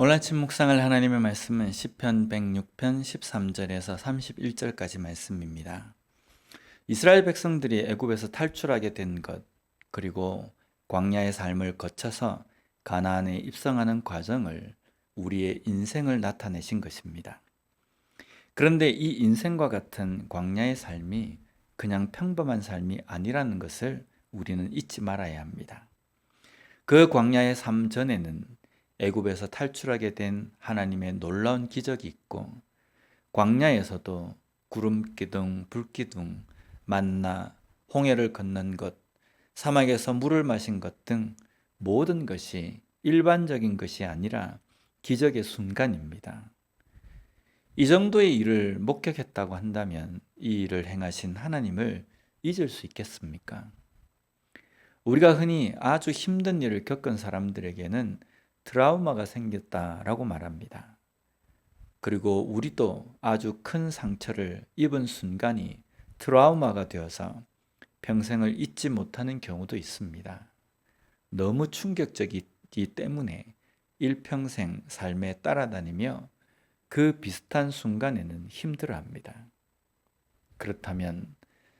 오늘 아침 묵상할 하나님의 말씀은 시편 106편 13절에서 31절까지 말씀입니다. 이스라엘 백성들이 애굽에서 탈출하게 된 것, 그리고 광야의 삶을 거쳐서 가나안에 입성하는 과정을 우리의 인생을 나타내신 것입니다. 그런데 이 인생과 같은 광야의 삶이 그냥 평범한 삶이 아니라는 것을 우리는 잊지 말아야 합니다. 그 광야의 삶 전에는 애굽에서 탈출하게 된 하나님의 놀라운 기적이 있고, 광야에서도 구름 기둥, 불 기둥, 만나, 홍해를 건넌 것, 사막에서 물을 마신 것 등 모든 것이 일반적인 것이 아니라 기적의 순간입니다. 이 정도의 일을 목격했다고 한다면 이 일을 행하신 하나님을 잊을 수 있겠습니까? 우리가 흔히 아주 힘든 일을 겪은 사람들에게는 트라우마가 생겼다라고 말합니다. 그리고 우리도 아주 큰 상처를 입은 순간이 트라우마가 되어서 평생을 잊지 못하는 경우도 있습니다. 너무 충격적이기 때문에 일평생 삶에 따라다니며 그 비슷한 순간에는 힘들어합니다. 그렇다면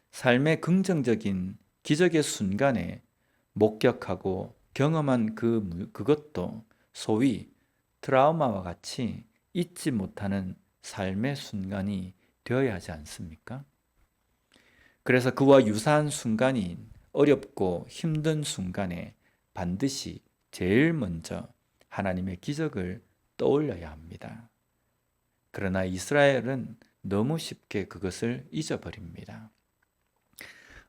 삶의 긍정적인 기적의 순간에 목격하고 경험한 그것도 소위 트라우마와 같이 잊지 못하는 삶의 순간이 되어야 하지 않습니까? 그래서 그와 유사한 순간인 어렵고 힘든 순간에 반드시 제일 먼저 하나님의 기적을 떠올려야 합니다. 그러나 이스라엘은 너무 쉽게 그것을 잊어버립니다.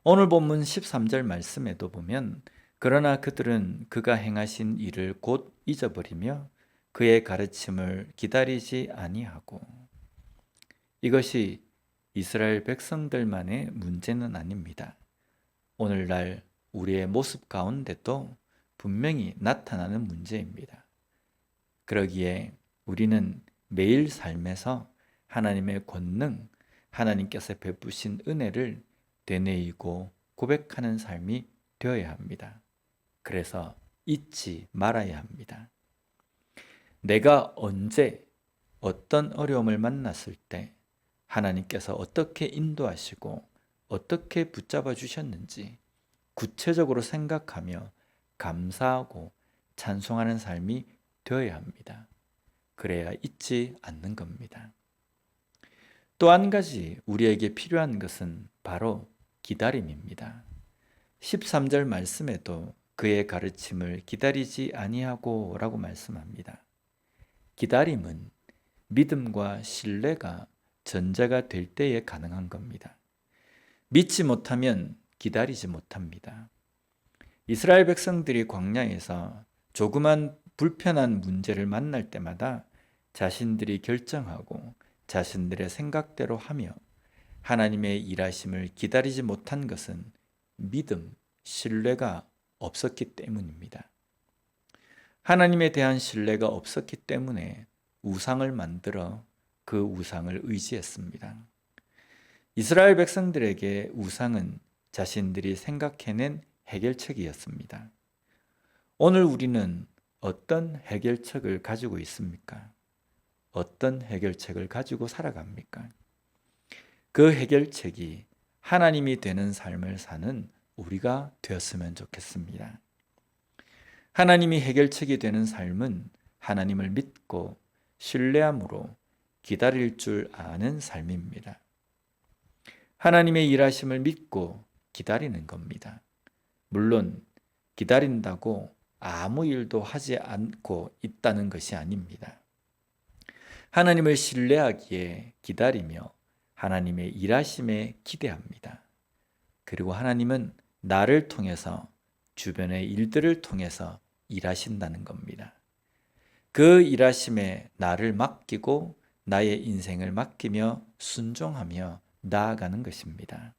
오늘 본문 13절 말씀에도 보면, 그러나 그들은 그가 행하신 일을 곧 잊어버리며 그의 가르침을 기다리지 아니하고. 이것이 이스라엘 백성들만의 문제는 아닙니다. 오늘날 우리의 모습 가운데도 분명히 나타나는 문제입니다. 그러기에 우리는 매일 삶에서 하나님의 권능, 하나님께서 베푸신 은혜를 되뇌이고 고백하는 삶이 되어야 합니다. 그래서 잊지 말아야 합니다. 내가 언제 어떤 어려움을 만났을 때 하나님께서 어떻게 인도하시고 어떻게 붙잡아 주셨는지 구체적으로 생각하며 감사하고 찬송하는 삶이 되어야 합니다. 그래야 잊지 않는 겁니다. 또 한 가지 우리에게 필요한 것은 바로 기다림입니다. 13절 말씀에도 그의 가르침을 기다리지 아니하고 라고 말씀합니다. 기다림은 믿음과 신뢰가 전제가 될 때에 가능한 겁니다. 믿지 못하면 기다리지 못합니다. 이스라엘 백성들이 광야에서 조그만 불편한 문제를 만날 때마다 자신들이 결정하고 자신들의 생각대로 하며 하나님의 일하심을 기다리지 못한 것은 믿음, 신뢰가 없었기 때문입니다. 하나님에 대한 신뢰가 없었기 때문에 우상을 만들어 그 우상을 의지했습니다. 이스라엘 백성들에게 우상은 자신들이 생각해낸 해결책이었습니다. 오늘 우리는 어떤 해결책을 가지고 있습니까? 어떤 해결책을 가지고 살아갑니까? 그 해결책이 하나님이 되는 삶을 사는 우리가 되었으면 좋겠습니다. 하나님이 해결책이 되는 삶은 하나님을 믿고 신뢰함으로 기다릴 줄 아는 삶입니다. 하나님의 일하심을 믿고 기다리는 겁니다. 물론 기다린다고 아무 일도 하지 않고 있다는 것이 아닙니다. 하나님을 신뢰하기에 기다리며 하나님의 일하심에 기대합니다. 그리고 하나님은 나를 통해서 주변의 일들을 통해서 일하신다는 겁니다. 그 일하심에 나를 맡기고 나의 인생을 맡기며 순종하며 나아가는 것입니다.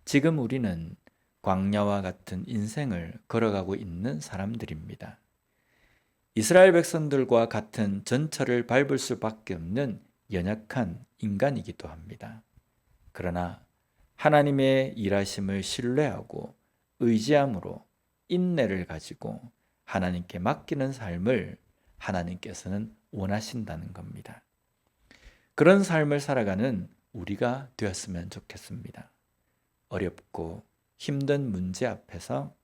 지금 우리는 광야와 같은 인생을 걸어가고 있는 사람들입니다. 이스라엘 백성들과 같은 전철을 밟을 수밖에 없는 연약한 인간이기도 합니다. 그러나 하나님의 일하심을 신뢰하고 의지함으로 인내를 가지고 하나님께 맡기는 삶을 하나님께서는 원하신다는 겁니다. 그런 삶을 살아가는 우리가 되었으면 좋겠습니다. 어렵고 힘든 문제 앞에서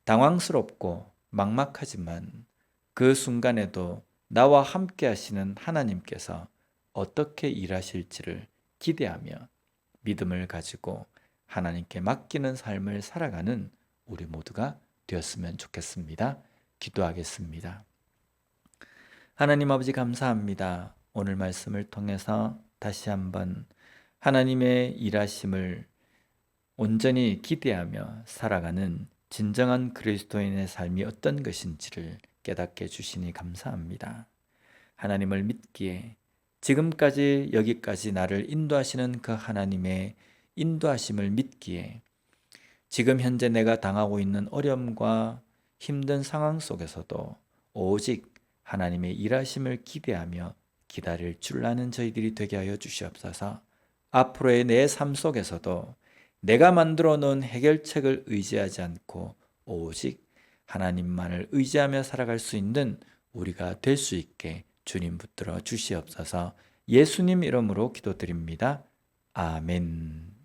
당황스럽고 막막하지만 그 순간에도 나와 함께 하시는 하나님께서 어떻게 일하실지를 기대하며 믿음을 가지고 하나님께 맡기는 삶을 살아가는 우리 모두가 되었으면 좋겠습니다. 기도하겠습니다. 하나님 아버지 감사합니다. 오늘 말씀을 통해서 다시 한번 하나님의 일하심을 온전히 기대하며 살아가는 진정한 그리스도인의 삶이 어떤 것인지를 깨닫게 해주시니 감사합니다. 하나님을 믿기에 지금까지 여기까지 나를 인도하시는 그 하나님의 인도하심을 믿기에 지금 현재 내가 당하고 있는 어려움과 힘든 상황 속에서도 오직 하나님의 일하심을 기대하며 기다릴 줄 아는 저희들이 되게 하여 주시옵소서. 앞으로의 내 삶 속에서도 내가 만들어 놓은 해결책을 의지하지 않고 오직 하나님만을 의지하며 살아갈 수 있는 우리가 될 수 있게 주님 붙들어 주시옵소서. 예수님 이름으로 기도드립니다. 아멘.